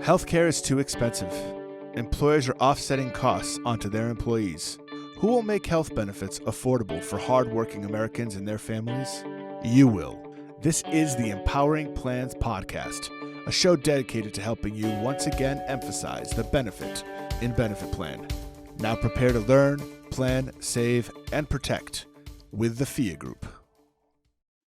Healthcare is too expensive. Employers are offsetting costs onto their employees. Who will make health benefits affordable for hardworking Americans and their families? You will. This is the Empowering Plans Podcast, a show dedicated to helping you once again emphasize the benefit in benefit plan. Now prepare to learn, plan, save, and protect with the FIA Group.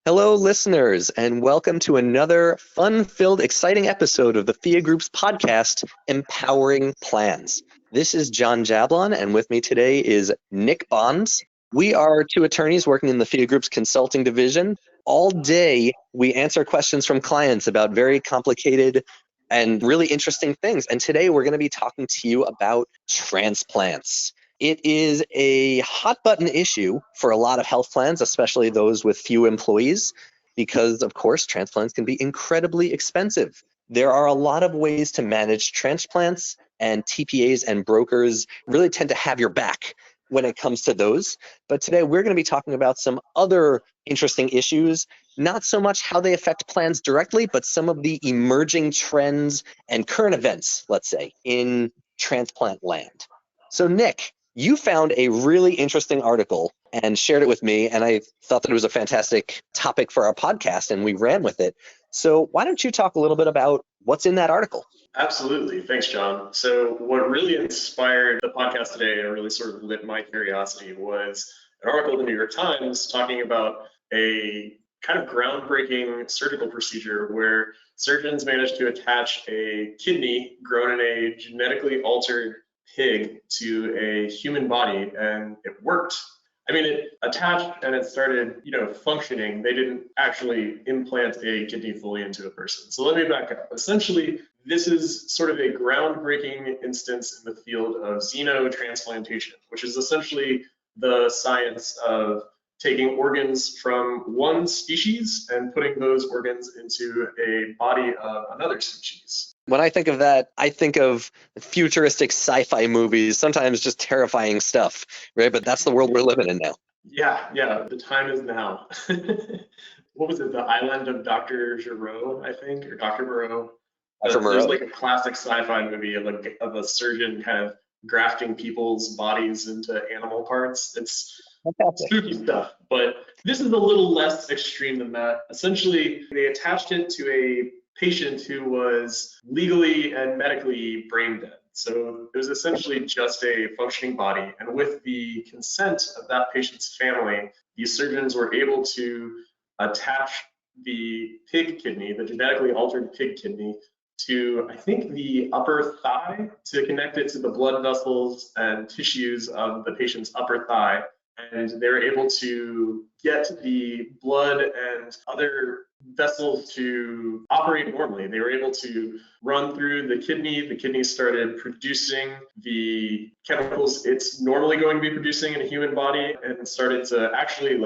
Hello, listeners, and welcome to another fun-filled, exciting episode of the FIA Group's podcast, Empowering Plans. This is Jon Jablon, and with me today is Nick Bonds. We are two attorneys working in the FIA Group's consulting division. All day, we answer questions from clients about very complicated and really interesting things. And today, we're going to be talking to you about transplants. It is a hot-button issue for a lot of health plans, especially those with few employees, because, of course, transplants can be incredibly expensive. There are a lot of ways to manage transplants, and TPAs and brokers really tend to have your back when it comes to those. But today, we're going to be talking about some other interesting issues, not so much how they affect plans directly, but some of the emerging trends and current events, let's say, in transplant land. So, Nick, you found a really interesting article and shared it with me, and I thought that it was a fantastic topic for our podcast, and we ran with it. So why don't you talk a little bit about what's in that article? Absolutely. Thanks, John. So what really inspired the podcast today and really sort of lit my curiosity was an article in the New York Times talking about a kind of groundbreaking surgical procedure where surgeons managed to attach a kidney grown in a genetically altered pig to a human body, and it worked. I mean, it attached and it started, functioning. They didn't actually implant a kidney fully into a person. So let me back up. Essentially, this is sort of a groundbreaking instance in the field of xenotransplantation, which is essentially the science of taking organs from one species and putting those organs into a body of another species. When I think of that, I think of futuristic sci-fi movies, sometimes just terrifying stuff, right? But that's the world we're living in now. Yeah, the time is now. What was it, The Island of Dr. Giro, I think, or Dr. Moreau? There's like a classic sci-fi movie of a surgeon kind of grafting people's bodies into animal parts. It's spooky stuff, but this is a little less extreme than that. Essentially, they attached it to a patient who was legally and medically brain dead. So it was essentially just a functioning body. And with the consent of that patient's family, these surgeons were able to attach the pig kidney, the genetically altered pig kidney, to, I think, the upper thigh to connect it to the blood vessels and tissues of the patient's upper thigh. And they were able to get the blood and other vessels to operate normally. They were able to run through the kidney. The kidney started producing the chemicals it's normally going to be producing in a human body and started to actually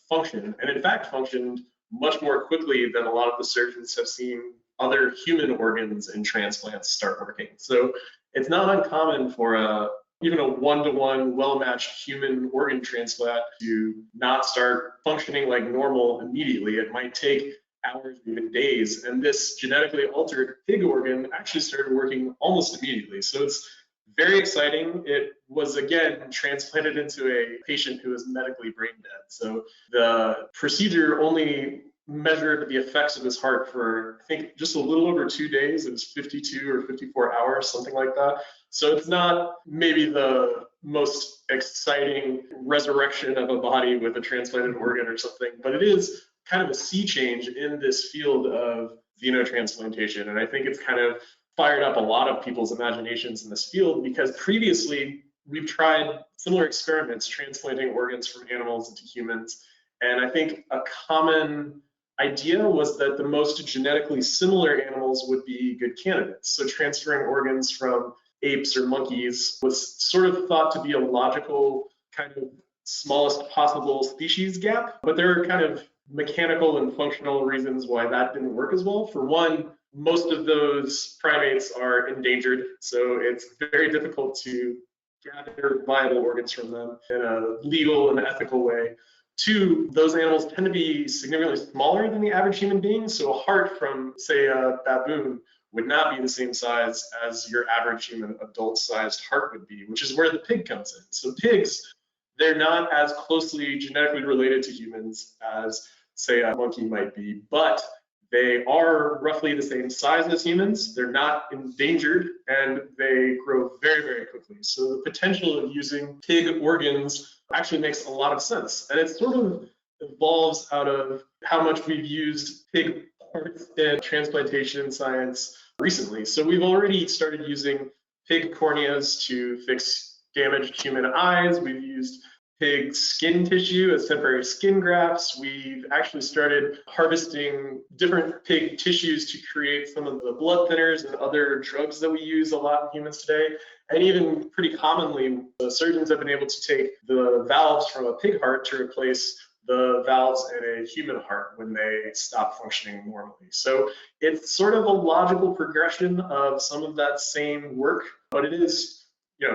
function. And in fact, functioned much more quickly than a lot of the surgeons have seen other human organs in transplants start working. So it's not uncommon for even a one-to-one, well-matched human organ transplant to not start functioning like normal immediately. It might take hours, even days. And this genetically altered pig organ actually started working almost immediately. So it's very exciting. It was, again, transplanted into a patient who was medically brain dead. So the procedure only measured the effects of his heart for, I think, just a little over 2 days. It was 52 or 54 hours, something like that. So it's not maybe the most exciting resurrection of a body with a transplanted organ or something, but it is kind of a sea change in this field of xenotransplantation. And I think it's kind of fired up a lot of people's imaginations in this field because previously we've tried similar experiments transplanting organs from animals into humans. And I think a common idea was that the most genetically similar animals would be good candidates. So transferring organs from apes or monkeys was sort of thought to be a logical kind of smallest possible species gap, but there are kind of mechanical and functional reasons why that didn't work as well. For one, most of those primates are endangered, so it's very difficult to gather viable organs from them in a legal and ethical way. Two, those animals tend to be significantly smaller than the average human being, so a heart from, say, a baboon would not be the same size as your average human adult-sized heart would be, which is where the pig comes in. So pigs, they're not as closely genetically related to humans as, say, a monkey might be, but they are roughly the same size as humans. They're not endangered, and they grow very, very quickly. So the potential of using pig organs actually makes a lot of sense. And it sort of evolves out of how much we've used pig parts in transplantation science recently. So we've already started using pig corneas to fix damaged human eyes. We've used pig skin tissue as temporary skin grafts. We've actually started harvesting different pig tissues to create some of the blood thinners and other drugs that we use a lot in humans today. And even pretty commonly, surgeons have been able to take the valves from a pig heart to replace the valves in a human heart when they stop functioning normally. So it's sort of a logical progression of some of that same work, but it is,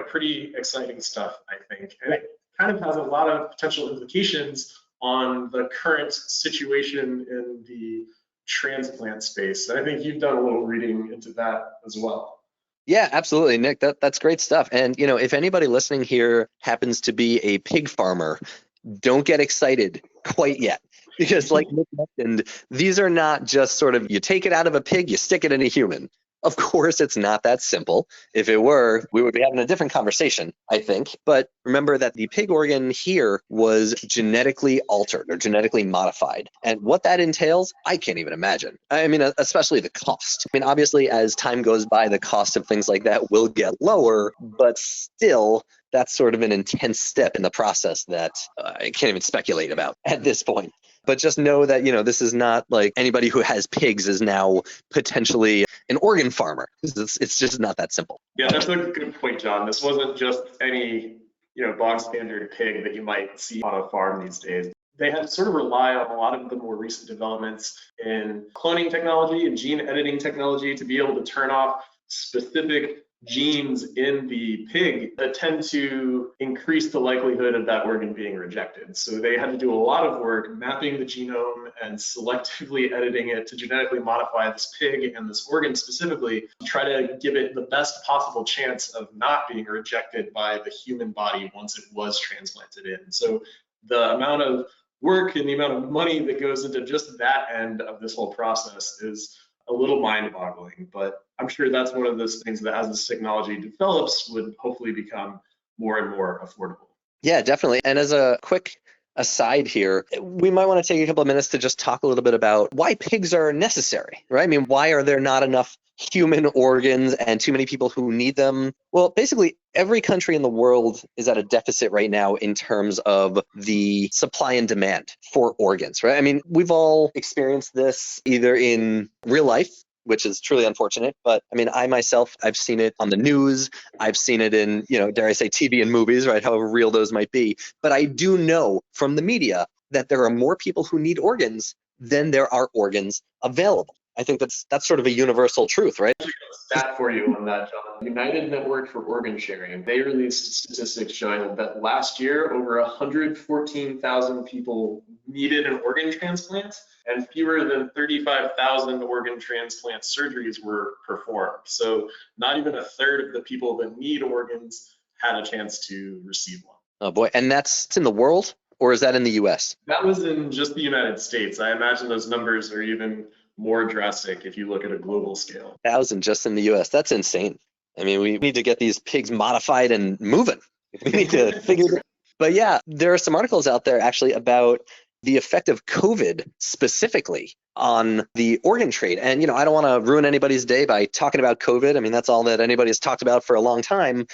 pretty exciting stuff, I think. And it kind of has a lot of potential implications on the current situation in the transplant space. And I think you've done a little reading into that as well. Yeah, absolutely, Nick. That's great stuff. And, if anybody listening here happens to be a pig farmer, don't get excited quite yet. Because like Nick mentioned, these are not just sort of, you take it out of a pig, you stick it in a human. Of course, it's not that simple. If it were, we would be having a different conversation, I think. But remember that the pig organ here was genetically altered or genetically modified. And what that entails, I can't even imagine. I mean, especially the cost. I mean, obviously, as time goes by, the cost of things like that will get lower, but still, that's sort of an intense step in the process that I can't even speculate about at this point. But just know that, this is not like anybody who has pigs is now potentially an organ farmer. It's just not that simple. Yeah, that's a good point, John. This wasn't just any, bog standard pig that you might see on a farm these days. They had to sort of rely on a lot of the more recent developments in cloning technology and gene editing technology to be able to turn off specific genes in the pig that tend to increase the likelihood of that organ being rejected. So they had to do a lot of work mapping the genome and selectively editing it to genetically modify this pig and this organ specifically to try to give it the best possible chance of not being rejected by the human body once it was transplanted in. So the amount of work and the amount of money that goes into just that end of this whole process is a little mind-boggling, but I'm sure that's one of those things that as this technology develops would hopefully become more and more affordable. Yeah, definitely. And as a quick aside here, we might want to take a couple of minutes to just talk a little bit about why pigs are necessary, right? I mean, why are there not enough human organs and too many people who need them? Well, basically, every country in the world is at a deficit right now in terms of the supply and demand for organs, right? I mean, we've all experienced this either in real life, which is truly unfortunate. But I mean, I myself, I've seen it on the news. I've seen it in, dare I say, TV and movies, right? However real those might be. But I do know from the media that there are more people who need organs than there are organs available. I think that's sort of a universal truth, right? Stat for you on that, John. United Network for Organ Sharing, they released statistics showing that last year, over 114,000 people needed an organ transplant, and fewer than 35,000 organ transplant surgeries were performed. So not even a third of the people that need organs had a chance to receive one. Oh boy, and that's in the world, or is that in the US? That was in just the United States. I imagine those numbers are even more drastic if you look at a global scale. 1,000 just in the US. That's insane. I mean, we need to get these pigs modified and moving. We need to figure it out. But yeah, there are some articles out there actually about the effect of COVID specifically on the organ trade. And, I don't want to ruin anybody's day by talking about COVID. I mean, that's all that anybody has talked about for a long time.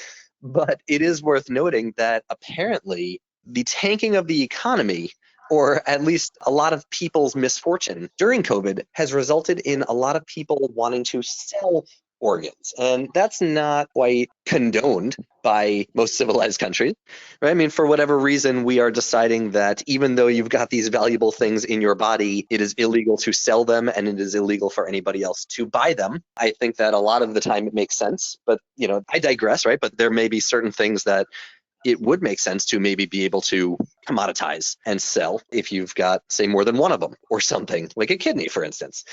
But it is worth noting that apparently the tanking of the economy, or at least a lot of people's misfortune during COVID, has resulted in a lot of people wanting to sell organs. And that's not quite condoned by most civilized countries, right? I mean, for whatever reason, we are deciding that even though you've got these valuable things in your body, it is illegal to sell them and it is illegal for anybody else to buy them. I think that a lot of the time it makes sense, but I digress, right? But there may be certain things that it would make sense to maybe be able to commoditize and sell if you've got, say, more than one of them or something, like a kidney, for instance.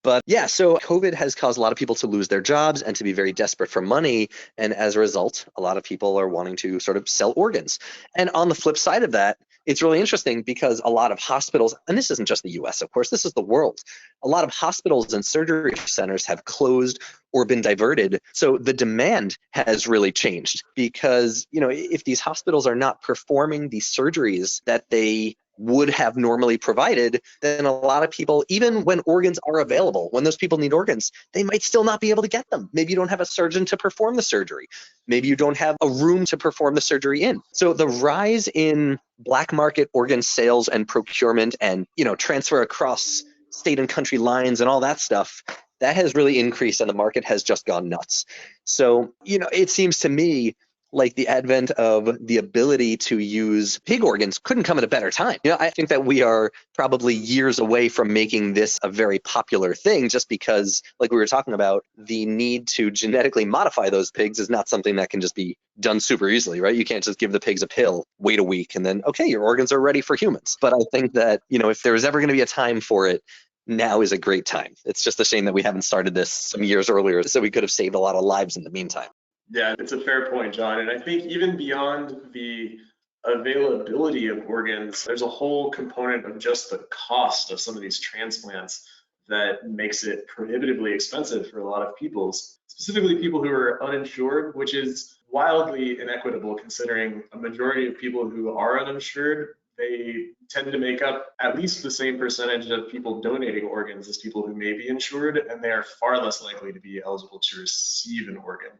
But yeah, so COVID has caused a lot of people to lose their jobs and to be very desperate for money. And as a result, a lot of people are wanting to sort of sell organs. And on the flip side of that, it's really interesting because a lot of hospitals, and this isn't just the US, of course, this is the world. A lot of hospitals and surgery centers have closed or been diverted. So the demand has really changed because, if these hospitals are not performing these surgeries that they would have normally provided, then a lot of people, even when organs are available, when those people need organs, they might still not be able to get them. Maybe you don't have a surgeon to perform the surgery. Maybe you don't have a room to perform the surgery in. So the rise in black market organ sales and procurement and, transfer across state and country lines and all that stuff, that has really increased and the market has just gone nuts. So, it seems to me like the advent of the ability to use pig organs couldn't come at a better time. I think that we are probably years away from making this a very popular thing just because, like we were talking about, the need to genetically modify those pigs is not something that can just be done super easily, right? You can't just give the pigs a pill, wait a week, and then, okay, your organs are ready for humans. But I think that, if there was ever going to be a time for it, now is a great time. It's just a shame that we haven't started this some years earlier, so we could have saved a lot of lives in the meantime. Yeah, it's a fair point, John. And I think even beyond the availability of organs, there's a whole component of just the cost of some of these transplants that makes it prohibitively expensive for a lot of people, specifically people who are uninsured, which is wildly inequitable considering a majority of people who are uninsured, they tend to make up at least the same percentage of people donating organs as people who may be insured, and they are far less likely to be eligible to receive an organ.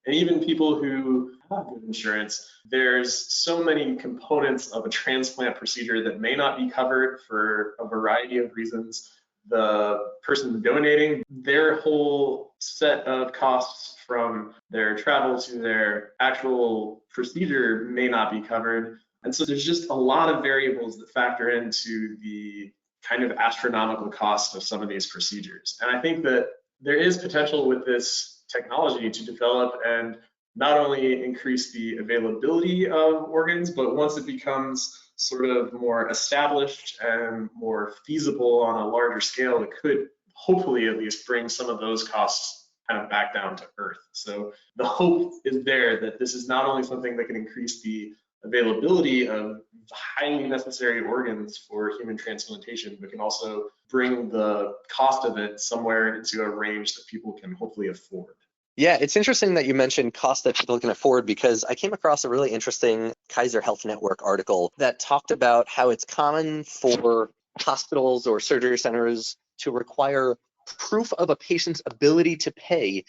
And even people who have good insurance, there's so many components of a transplant procedure that may not be covered for a variety of reasons. The person donating, their whole set of costs from their travel to their actual procedure may not be covered. And so there's just a lot of variables that factor into the kind of astronomical cost of some of these procedures. And I think that there is potential with this technology to develop and not only increase the availability of organs, but once it becomes sort of more established and more feasible on a larger scale, it could hopefully at least bring some of those costs kind of back down to earth. So the hope is there that this is not only something that can increase the availability of highly necessary organs for human transplantation, but can also bring the cost of it somewhere into a range that people can hopefully afford. Yeah, it's interesting that you mentioned cost that people can afford because I came across a really interesting Kaiser Health Network article that talked about how it's common for hospitals or surgery centers to require proof of a patient's ability to pay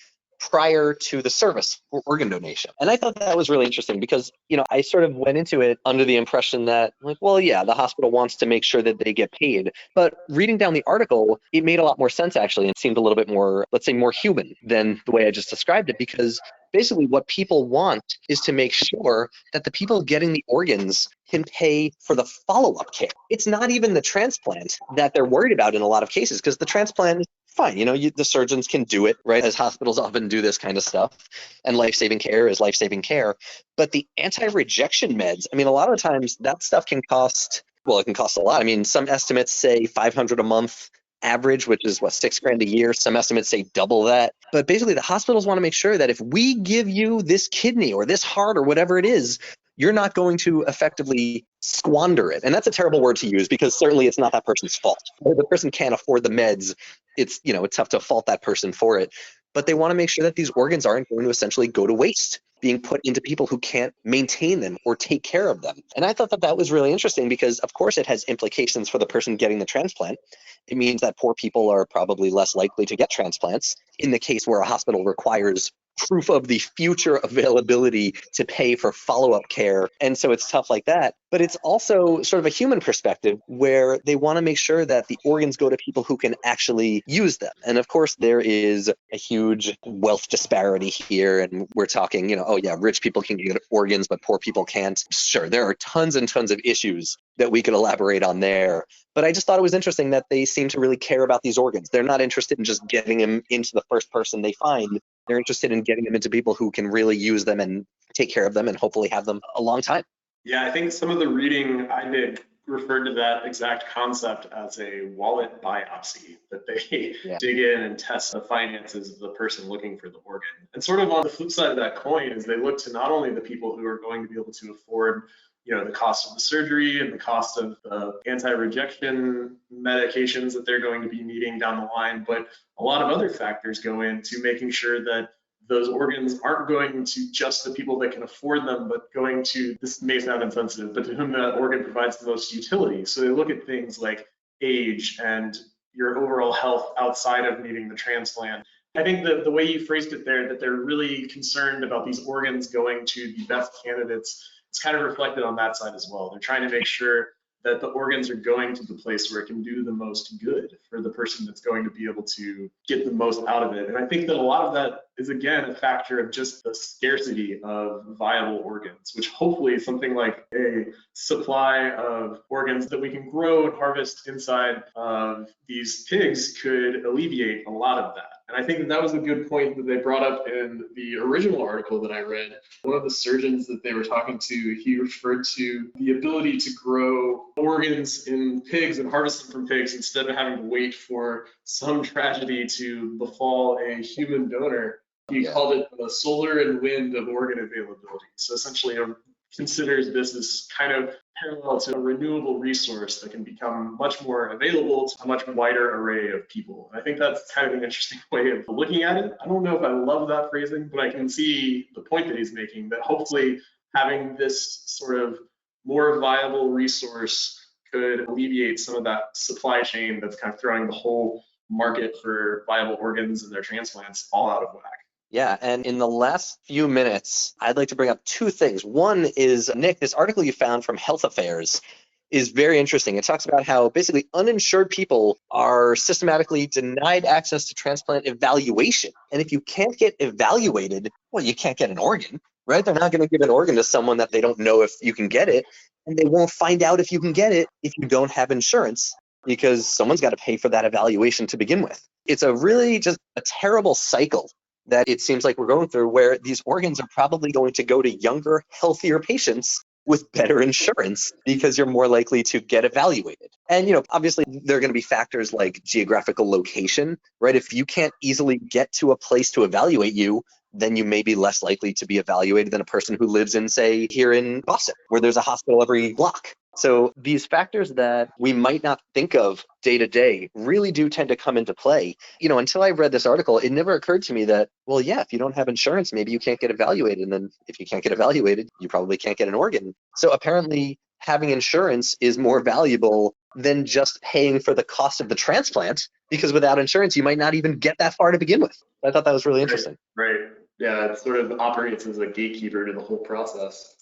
prior to the service for organ donation. And I thought that was really interesting because, I sort of went into it under the impression that, the hospital wants to make sure that they get paid. But reading down the article, it made a lot more sense, actually. It seemed a little bit more, let's say, more human than the way I just described it, because basically what people want is to make sure that the people getting the organs can pay for the follow-up care. It's not even the transplant that they're worried about in a lot of cases, because the transplant, fine, the surgeons can do it, right? As hospitals often do this kind of stuff, and life-saving care is life-saving care. But the anti-rejection meds, a lot of times that stuff can cost, it can cost a lot. Some estimates say $500 a month average, which is $6,000 a year. Some estimates say double that. But basically, the hospitals want to make sure that if we give you this kidney or this heart or whatever it is, you're not going to effectively squander it. And that's a terrible word to use because certainly it's not that person's fault. If the person can't afford the meds, it's tough to fault that person for it. But they want to make sure that these organs aren't going to essentially go to waste, being put into people who can't maintain them or take care of them. And I thought that was really interesting because, of course, it has implications for the person getting the transplant. It means that poor people are probably less likely to get transplants in the case where a hospital requires proof of the future availability to pay for follow-up care. And so it's tough like that. But it's also sort of a human perspective where they want to make sure that the organs go to people who can actually use them. And of course, there is a huge wealth disparity here. And we're talking, rich people can get organs, but poor people can't. Sure, there are tons and tons of issues that we could elaborate on there. But I just thought it was interesting that they seem to really care about these organs. They're not interested in just getting them into the first person they find. They're interested in getting them into people who can really use them and take care of them and hopefully have them a long time. Yeah, I think some of the reading I did referred to that exact concept as a wallet biopsy, that they dig in and test the finances of the person looking for the organ. And sort of on the flip side of that coin is they look to not only the people who are going to be able to afford the cost of the surgery and the cost of the anti-rejection medications that they're going to be needing down the line, but a lot of other factors go into making sure that those organs aren't going to just the people that can afford them, but going to, this may sound insensitive, but to whom that organ provides the most utility. So they look at things like age and your overall health outside of needing the transplant. I think the way you phrased it there, that they're really concerned about these organs going to the best candidates, it's kind of reflected on that side as well. They're trying to make sure that the organs are going to the place where it can do the most good for the person that's going to be able to get the most out of it. And I think that a lot of that is, again, a factor of just the scarcity of viable organs, which hopefully something like a supply of organs that we can grow and harvest inside of these pigs could alleviate a lot of that. And I think that that was a good point that they brought up in the original article that I read. One of the surgeons that they were talking to, he referred to the ability to grow organs in pigs and harvest them from pigs instead of having to wait for some tragedy to befall a human donor. He called it the solar and wind of organ availability. So essentially, considers this as kind of parallel to a renewable resource that can become much more available to a much wider array of people. And I think that's kind of an interesting way of looking at it. I don't know if I love that phrasing, but I can see the point that he's making, that hopefully having this sort of more viable resource could alleviate some of that supply chain that's kind of throwing the whole market for viable organs and their transplants all out of whack. Yeah, and in the last few minutes, I'd like to bring up two things. One is, Nick, this article you found from Health Affairs is very interesting. It talks about how basically uninsured people are systematically denied access to transplant evaluation. And if you can't get evaluated, well, you can't get an organ, right? They're not going to give an organ to someone that they don't know if you can get it, and they won't find out if you can get it if you don't have insurance, because someone's got to pay for that evaluation to begin with. It's a really just a terrible cycle that it seems like we're going through, where these organs are probably going to go to younger, healthier patients with better insurance because you're more likely to get evaluated. And, obviously there are going to be factors like geographical location, right? If you can't easily get to a place to evaluate you, then you may be less likely to be evaluated than a person who lives in, say, here in Boston, where there's a hospital every block. So these factors that we might not think of day to day really do tend to come into play. Until I read this article, it never occurred to me that, well, yeah, if you don't have insurance, maybe you can't get evaluated. And then if you can't get evaluated, you probably can't get an organ. So apparently having insurance is more valuable than just paying for the cost of the transplant, because without insurance, you might not even get that far to begin with. I thought that was really interesting. Right. Yeah, it sort of operates as a gatekeeper to the whole process.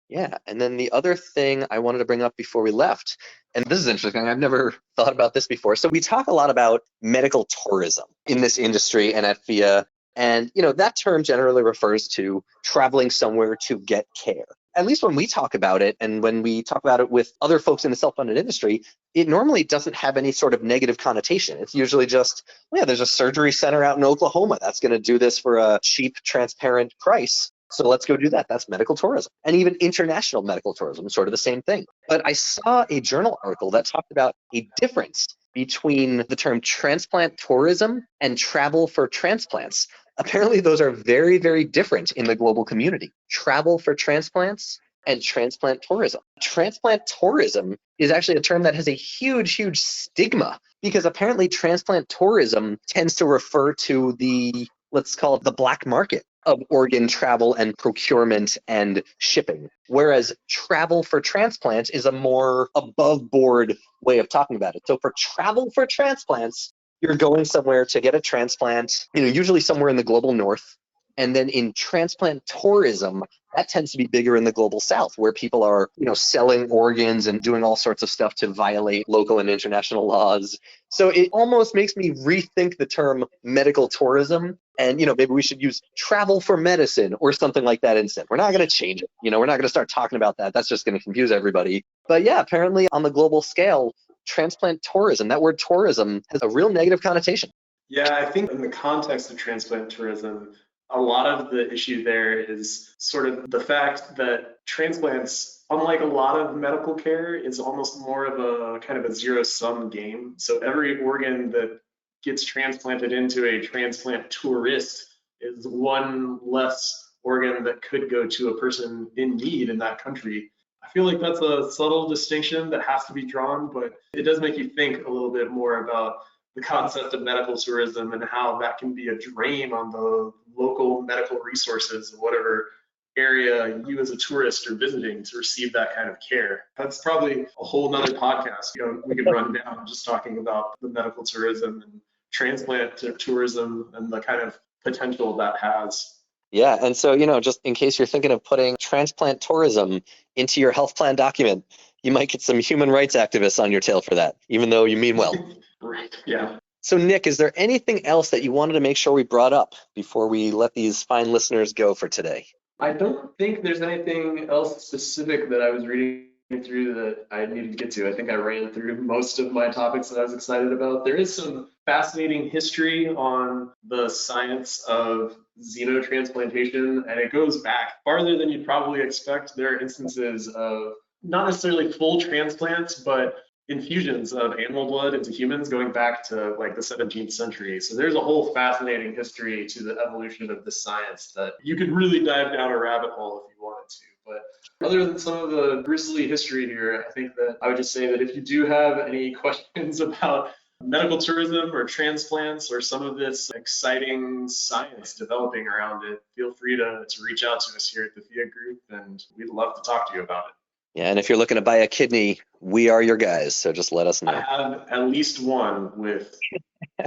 Yeah, and then the other thing I wanted to bring up before we left, and this is interesting, I've never thought about this before. So we talk a lot about medical tourism in this industry and at FIA, and that term generally refers to traveling somewhere to get care. At least when we talk about it, and when we talk about it with other folks in the self-funded industry, it normally doesn't have any sort of negative connotation. It's usually just, there's a surgery center out in Oklahoma that's going to do this for a cheap, transparent price. So let's go do that. That's medical tourism. And even international medical tourism, sort of the same thing. But I saw a journal article that talked about a difference between the term transplant tourism and travel for transplants. Apparently, those are very, very different in the global community. Travel for transplants and transplant tourism. Transplant tourism is actually a term that has a huge, huge stigma, because apparently transplant tourism tends to refer to the, let's call it the black market of organ travel and procurement and shipping. Whereas travel for transplants is a more above board way of talking about it. So for travel for transplants, you're going somewhere to get a transplant, usually somewhere in the global north. And then in transplant tourism, that tends to be bigger in the global south, where people are, selling organs and doing all sorts of stuff to violate local and international laws. So it almost makes me rethink the term medical tourism. And, maybe we should use travel for medicine or something like that instead. We're not going to change it. We're not going to start talking about that. That's just going to confuse everybody. But yeah, apparently on the global scale, transplant tourism, that word tourism, has a real negative connotation. Yeah, I think in the context of transplant tourism, a lot of the issue there is sort of the fact that transplants unlike a lot of medical care, is almost more of a kind of a zero-sum game. So every organ that gets transplanted into a transplant tourist is one less organ that could go to a person in need in that country. I feel like that's a subtle distinction that has to be drawn, but it does make you think a little bit more about the concept of medical tourism and how that can be a drain on the local medical resources of whatever area you as a tourist are visiting to receive that kind of care. That's probably a whole nother podcast. We could run down just talking about the medical tourism and transplant tourism and the kind of potential that has. Yeah, and so, just in case you're thinking of putting transplant tourism into your health plan document, you might get some human rights activists on your tail for that, even though you mean well. Right, yeah. So Nick, is there anything else that you wanted to make sure we brought up before we let these fine listeners go for today? I don't think there's anything else specific that I was reading through that I needed to get to. I think I ran through most of my topics that I was excited about. There is some fascinating history on the science of xenotransplantation, and it goes back farther than you'd probably expect. There are instances of not necessarily full transplants, but infusions of animal blood into humans going back to like the 17th century. So there's a whole fascinating history to the evolution of this science that you could really dive down a rabbit hole if you wanted to. But other than some of the grisly history here, I think that I would just say that if you do have any questions about medical tourism or transplants or some of this exciting science developing around it, feel free to reach out to us here at the FIA group, and we'd love to talk to you about it. Yeah, and if you're looking to buy a kidney, we are your guys, so just let us know. I have at least one with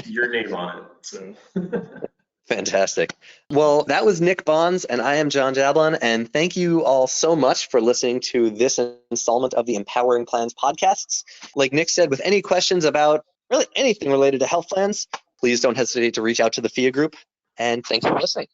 your name on it. So Fantastic. Well, that was Nick Bonds, and I am Jon Jablon, and thank you all so much for listening to this installment of the Empowering Plans podcasts. Like Nick said, with any questions about really anything related to health plans, please don't hesitate to reach out to the FIA group, and thanks for listening.